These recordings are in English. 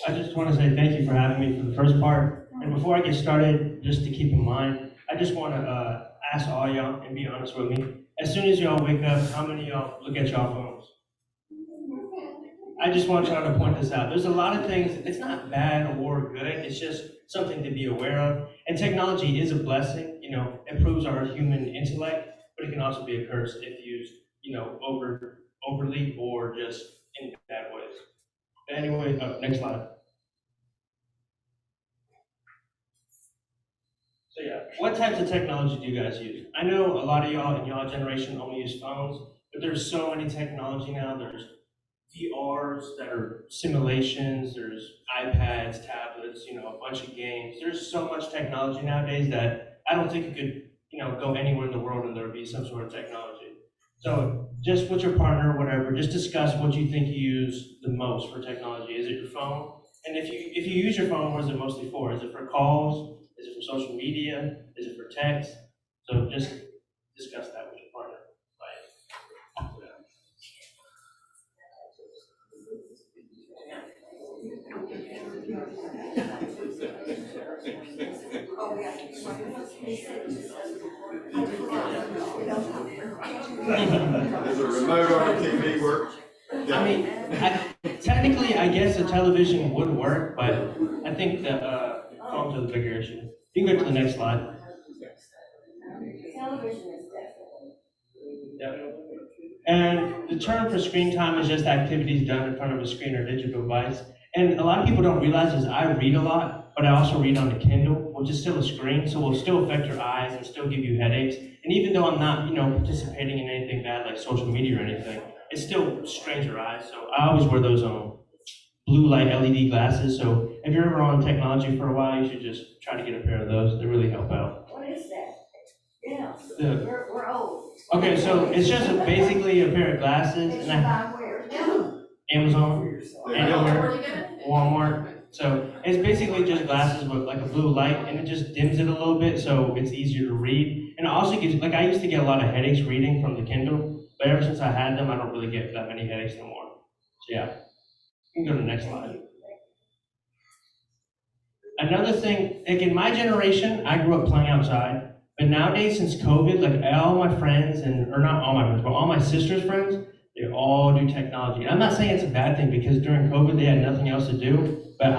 I just want to say thank you for having me for the first part. And before I get started, just to keep in mind, I just want to ask all y'all and be honest with me. As soon as y'all wake up, how many of y'all look at y'all phones? I just want y'all to point this out. There's a lot of things, it's not bad or good, it's just something to be aware of. And technology is a blessing, improves our human intellect, but it can also be a curse if used, overly or just in bad ways. But anyway, next slide. So yeah, what types of technology do you guys use? I know a lot of y'all in y'all generation only use phones, but there's so many technology now. There's VRs that are simulations, there's iPads, tablets, a bunch of games. There's so much technology nowadays that I don't think you could, go anywhere in the world and there would be some sort of technology. So just with your partner or whatever, just discuss what you think you use the most for technology. Is it your phone? And if you use your phone, what is it mostly for? Is it for calls? Is it for social media? Is it for text? So just discuss that with your partner. Does a remote on a TV work? I mean, technically, I guess a television would work, but I think the phones are the bigger issue. You can go to the next slide. Television is definitely. Yep. And the term for screen time is just activities done in front of a screen or digital device. And a lot of people don't realize is I read a lot, but I also read on the Kindle, which is still a screen, so will still affect your eyes and still give you headaches. And even though I'm not, participating in anything bad like social media or anything, it still strains your eyes. So I always wear those blue light LED glasses. So if you're ever on technology for a while, you should just try to get a pair of those. They really help out. What is that? Yeah, The- we're old. Okay, so it's just basically a pair of glasses, Did and you I buy where? Amazon, anywhere, Walmart. So it's basically just glasses with like a blue light, and it just dims it a little bit, so it's easier to read. And it also gives, I used to get a lot of headaches reading from the Kindle, but ever since I had them, I don't really get that many headaches anymore. So yeah, you can go to the next slide. Another thing, like in my generation, I grew up playing outside, but nowadays since COVID, all my friends, or not all my friends, but all my sister's friends, they all do technology. And I'm not saying it's a bad thing because during COVID they had nothing else to do, but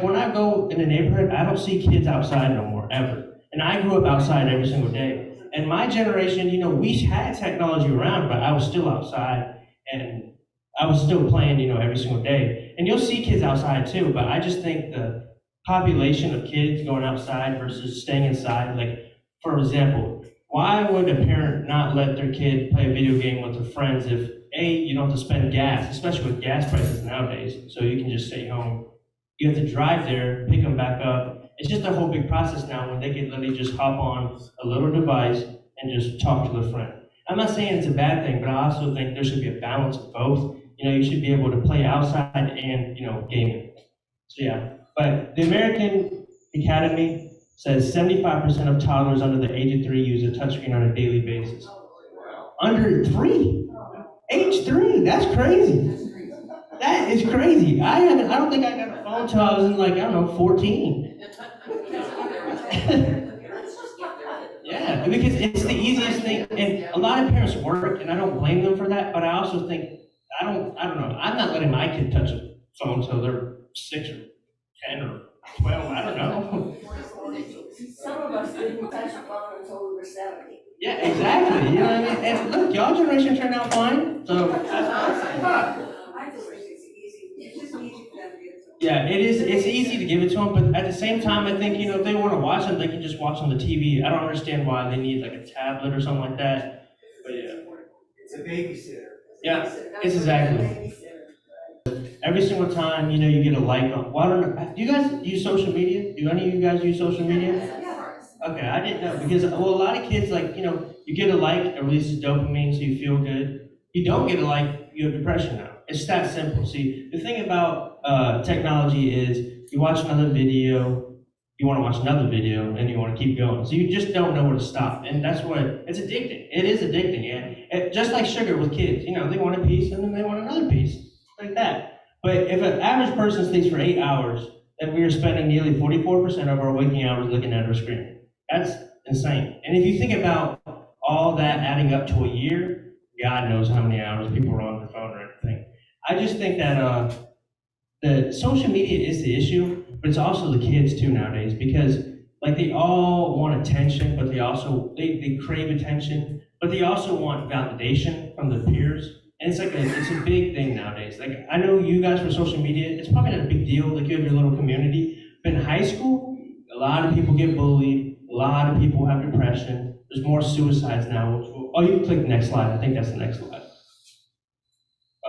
when I go in the neighborhood, I don't see kids outside no more, ever. And I grew up outside every single day. And my generation, we had technology around, but I was still outside and I was still playing, every single day. And you'll see kids outside too, but I just think the population of kids going outside versus staying inside, for example, why would a parent not let their kid play a video game with their friends if you don't have to spend gas, especially with gas prices nowadays, so you can just stay home. You have to drive there, pick them back up. It's just a whole big process now when they can literally just hop on a little device and just talk to their friend. I'm not saying it's a bad thing, but I also think there should be a balance of both. You should be able to play outside and, gaming. So yeah, but the American Academy says 75% of toddlers under the age of 3 use a touchscreen on a daily basis. Under 3? Age 3, that's crazy. That is crazy. I don't think I got a phone until I was in 14. Yeah, because it's the easiest thing, and a lot of parents work, and I don't blame them for that, but I also think, I don't know, I'm not letting my kid touch a phone until they're 6 or 10 or 12, I don't know. Some of us didn't touch a phone until we were 70. Yeah, exactly, you know what I mean? And look, y'all generation turned out fine, so that's awesome. I just think it's easy. It's just easy for them to get to. Yeah, it's easy to give it to them, but at the same time, I think, if they want to watch them, they can just watch on the TV. I don't understand why they need a tablet or something like that, but yeah. It's a babysitter. Yeah, it's exactly. Every single time, you get a like on, well, I don't know, do you guys use social media? Do any of you guys use social media? Okay, I didn't know, because, a lot of kids, you get a like, it releases dopamine, so you feel good. You don't get a like, you have depression now. It's that simple. See, the thing about technology is, you watch another video, you want to watch another video, and you want to keep going. So you just don't know where to stop, and that's what, it's addicting. It is addicting, yeah. Just like sugar with kids, they want a piece, and then they want another piece, like that. But if an average person sleeps for 8 hours, then we are spending nearly 44% of our waking hours looking at our screen. That's insane. And if you think about all that adding up to a year, God knows how many hours people are on their phone or anything. I just think that the social media is the issue, but it's also the kids too nowadays, because like they all want attention, but they also they crave attention, but they also want validation from their peers. And it's a big thing nowadays. Like I know you guys for social media, it's probably not a big deal, like you have your little community. But in high school, a lot of people get bullied, a lot of people have depression, there's more suicides now. Oh, you can click the next slide, I think that's the next slide.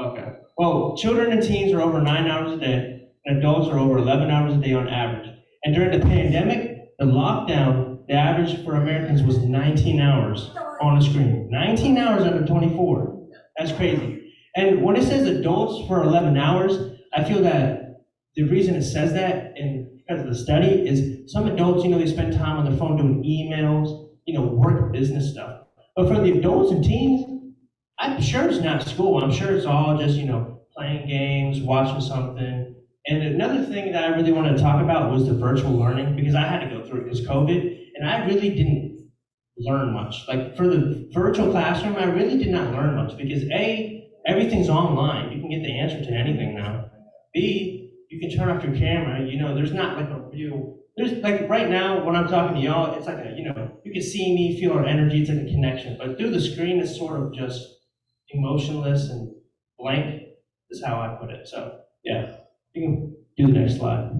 Okay. Well, children and teens are over 9 hours a day, and adults are over 11 hours a day on average. And during the pandemic, the lockdown, the average for Americans was 19 hours on a screen. 19 hours under 24. That's crazy. And when it says adults for 11 hours, I feel that the reason it says that, and because of the study, is some adults, they spend time on their phone doing emails, work business stuff. But for the adults and teens, I'm sure it's not school. I'm sure it's all just, playing games, watching something. And another thing that I really wanted to talk about was the virtual learning, because I had to go through it because COVID, and I really didn't learn much. Like for the virtual classroom, I really did not learn much because A, everything's online. You can get the answer to anything now. B, you can turn off your camera. There's not like a real, there's like right now when I'm talking to y'all, it's like you can see me, feel our energy, it's like a connection. But through the screen, it's sort of just emotionless and blank is how I put it. So yeah, you can do the next slide.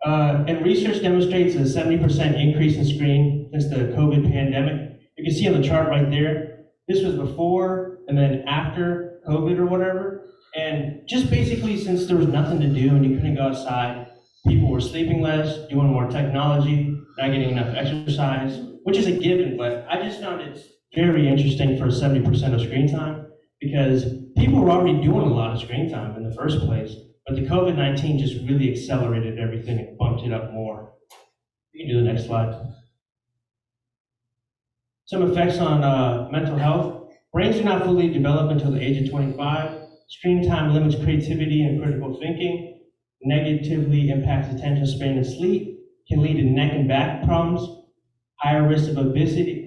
And research demonstrates a 70% increase in screen since the COVID pandemic. You can see on the chart right there, this was before and then after COVID or whatever. And just basically since there was nothing to do and you couldn't go outside, people were sleeping less, doing more technology, not getting enough exercise, which is a given, but I just found it very interesting for 70% of screen time because people were already doing a lot of screen time in the first place, but the COVID-19 just really accelerated everything and bumped it up more. You can do the next slide. Some effects on mental health. Brains do not fully develop until the age of 25. Screen time limits creativity and critical thinking, negatively impacts attention span and sleep, can lead to neck and back problems, higher risk of obesity,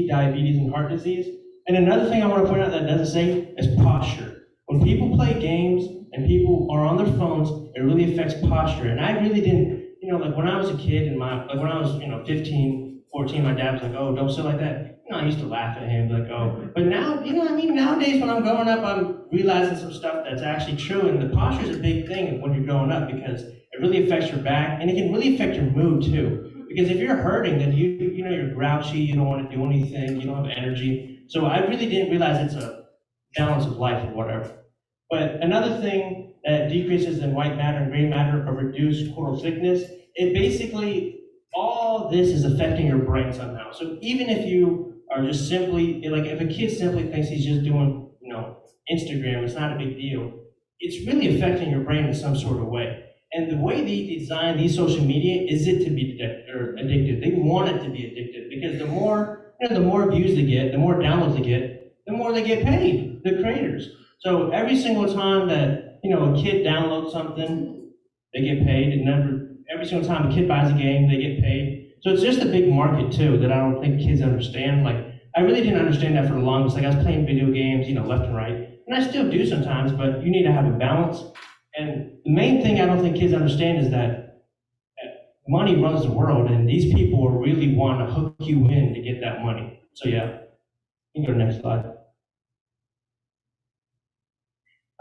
diabetes, and heart disease. And another thing I want to point out that doesn't say is posture. When people play games and people are on their phones, it really affects posture. And I really didn't, like when I was a kid and when I was, 15, 14, my dad was like, oh, don't sit like that. I used to laugh at him, like, oh. But now, nowadays when I'm growing up, I'm realizing some stuff that's actually true. And the posture is a big thing when you're growing up because it really affects your back and it can really affect your mood too. Because if you're hurting, then you're grouchy, you don't want to do anything, you don't have energy. So I really didn't realize it's a balance of life or whatever. But another thing that decreases in white matter and gray matter or reduced coral thickness, it basically, all this is affecting your brain somehow. So even if you are just simply, like if a kid simply thinks he's just doing, Instagram, it's not a big deal, it's really affecting your brain in some sort of way. And the way they design these social media is it to be addictive. They want it to be addictive because the more views they get, the more downloads they get, the more they get paid, the creators. So every single time that, a kid downloads something, they get paid. And every single time a kid buys a game, they get paid. So it's just a big market too that I don't think kids understand. Like, I really didn't understand that for the longest. Like I was playing video games, left and right. And I still do sometimes, but you need to have a balance. And the main thing I don't think kids understand is that money runs the world, and these people really want to hook you in to get that money. So yeah, you can go to the next slide.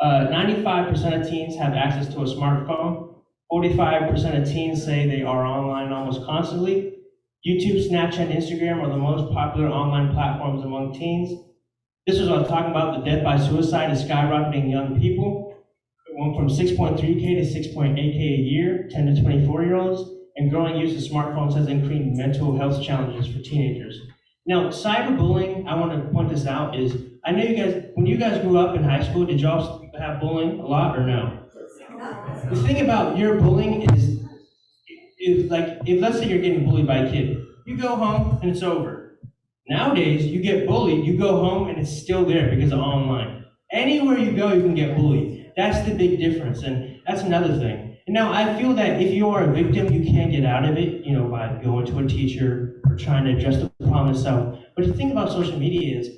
95% of teens have access to a smartphone. 45% of teens say they are online almost constantly. YouTube, Snapchat, and Instagram are the most popular online platforms among teens. This is what I was talking about. The death by suicide is skyrocketing young people. It went from 6.3K to 6.8K a year, 10 to 24-year-olds, and growing use of smartphones has increased mental health challenges for teenagers. Now, cyberbullying, I want to point this out, is I know you guys, when you guys grew up in high school, did y'all have bullying a lot or no? the thing about your bullying is, if let's say you're getting bullied by a kid, you go home and it's over. Nowadays, you get bullied, you go home and it's still there because of online. Anywhere you go, you can get bullied. That's the big difference, and that's another thing. And now I feel that if you are a victim, you can get out of it, by going to a teacher or trying to address the problem itself. But the thing about social media is,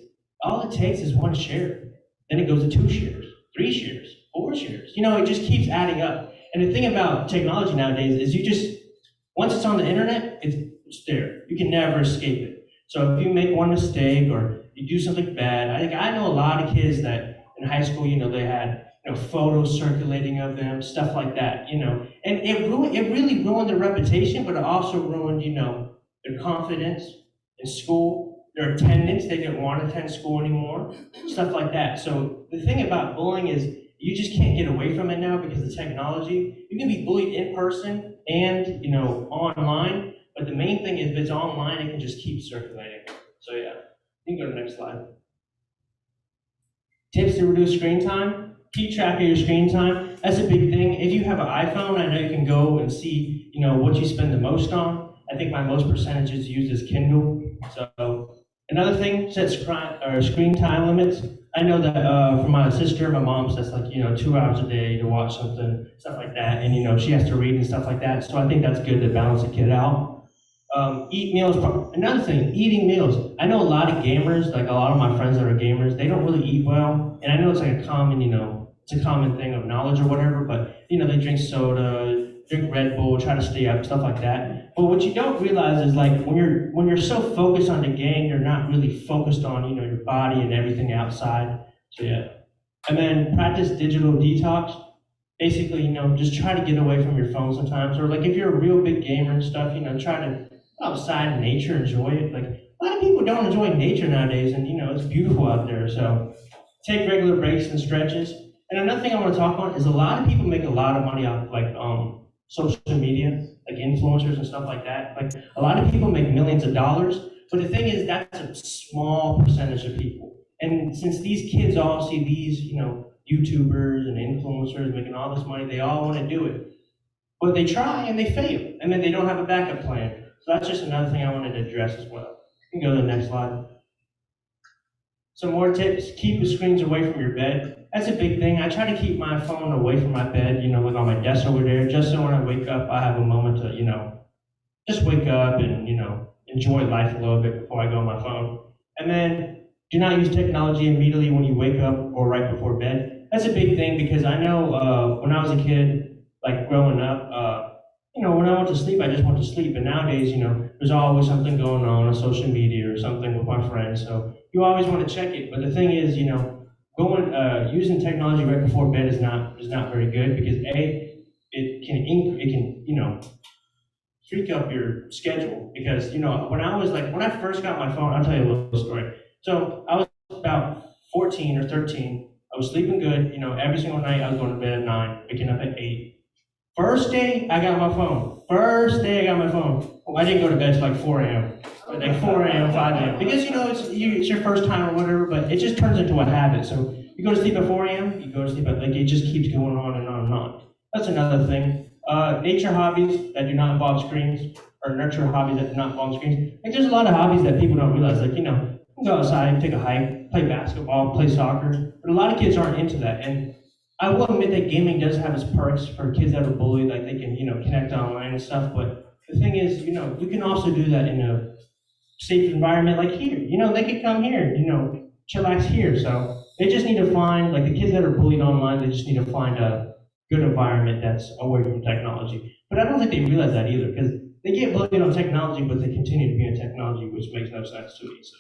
all it takes is one share. Then it goes to 2 shares, 3 shares, 4 shares. It just keeps adding up. And the thing about technology nowadays is once it's on the internet, it's there. You can never escape it. So if you make one mistake or you do something bad, I know a lot of kids that in high school, they had photos circulating of them, stuff like that, and it really ruined their reputation, but it also ruined, their confidence in school, their attendance. They didn't want to attend school anymore, stuff like that. So the thing about bullying is you just can't get away from it now because of technology. You can be bullied in person and, online, but the main thing is if it's online, it can just keep circulating. So yeah, you can go to the next slide. Tips to reduce screen time. Keep track of your screen time. That's a big thing. If you have an iPhone, I know you can go and see, what you spend the most on. I think my most percentages used is Kindle. So another thing, set screen time limits. I know that for my sister, my mom says 2 hours a day to watch something, stuff like that, and she has to read and stuff like that. So I think that's good to balance a kid out. Eat meals. Another thing, eating meals. I know a lot of gamers, like a lot of my friends that are gamers, they don't really eat well, and I know it's like a common, it's a common thing of knowledge or whatever, but they drink soda, drink Red Bull, try to stay up, stuff like that. But what you don't realize is when you're so focused on the game, you're not really focused on your body and everything outside. So yeah. And then practice digital detox. Basically, just try to get away from your phone sometimes. Or if you're a real big gamer and stuff, try to go outside in nature, enjoy it. A lot of people don't enjoy nature nowadays, and it's beautiful out there. So take regular breaks and stretches. And another thing I want to talk about is a lot of people make a lot of money off social media, like influencers and stuff like that. A lot of people make millions of dollars, but the thing is that's a small percentage of people. And since these kids all see these, YouTubers and influencers making all this money, they all want to do it. But they try and they fail, and then they don't have a backup plan. So that's just another thing I wanted to address as well. You can go to the next slide. Some more tips, keep the screens away from your bed. That's a big thing. I try to keep my phone away from my bed, with on my desk over there, just so when I wake up, I have a moment to, just wake up and, enjoy life a little bit before I go on my phone. And then do not use technology immediately when you wake up or right before bed. That's a big thing because I know when I was a kid, growing up, when I went to sleep, I just went to sleep. But nowadays, there's always something going on social media or something with my friends. So you always want to check it. But the thing is, using technology right before bed is not very good because it can freak up your schedule. Because when I first got my phone, I'll tell you a little story. So I was about 14 or 13. I was sleeping good. Every single night I was going to bed at 9, waking up at 8. First day I got my phone. Well, I didn't go to bed till 4 a.m. But 4 a.m., 5 a.m. Because it's your first time or whatever, but it just turns into a habit. So you go to sleep at 4 a.m., you go to sleep at it just keeps going on and on and on. That's another thing. Nature hobbies that do not involve screens, or nurture hobbies that do not involve screens. There's a lot of hobbies that people don't realize. You can go outside, take a hike, play basketball, play soccer. But a lot of kids aren't into that. And I will admit that gaming does have its perks for kids that are bullied, they can, connect online and stuff. But the thing is, you can also do that in a safe environment like here. They could come here, chillax here. So they just need to find, the kids that are bullied online, they just need to find a good environment that's away from technology. But I don't think they realize that either, because they get bullied on technology, but they continue to be in technology, which makes no sense to me. So.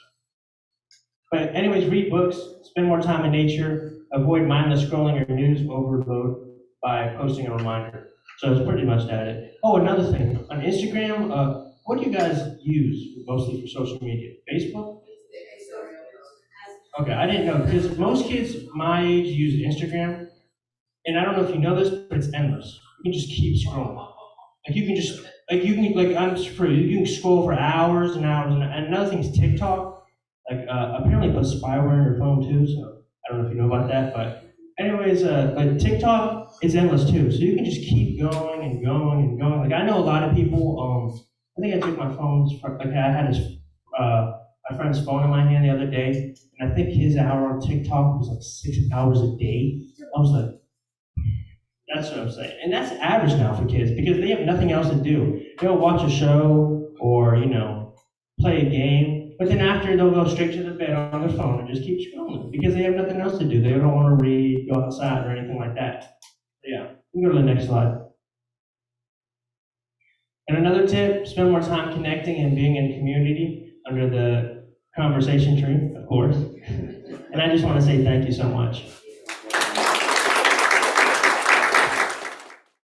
But anyways, read books, spend more time in nature, avoid mindless scrolling or news overload by posting a reminder. So it's pretty much that. Oh, another thing, on Instagram, what do you guys use mostly for social media? Facebook? Okay, I didn't know, because most kids my age use Instagram, and I don't know if you know this, but it's endless. You can just keep scrolling. You can scroll for hours and hours, and another thing is TikTok. Apparently it puts spyware on your phone too, so I don't know if you know about that, but Anyways, but TikTok is endless too, so you can just keep going and going and going. Like I know a lot of people. I think I took my phone's. Like I had my friend's phone in my hand the other day, and I think his hour on TikTok was like 6 hours a day. I was like, that's what I'm saying, and that's average now for kids because they have nothing else to do. They'll watch a show or play a game. But then after, they'll go straight to the bed on their phone and just keep scrolling because they have nothing else to do. They don't want to read, go outside, or anything like that. Yeah, we can go to the next slide. And another tip, spend more time connecting and being in community under the conversation tree, of course. And I just want to say thank you so much.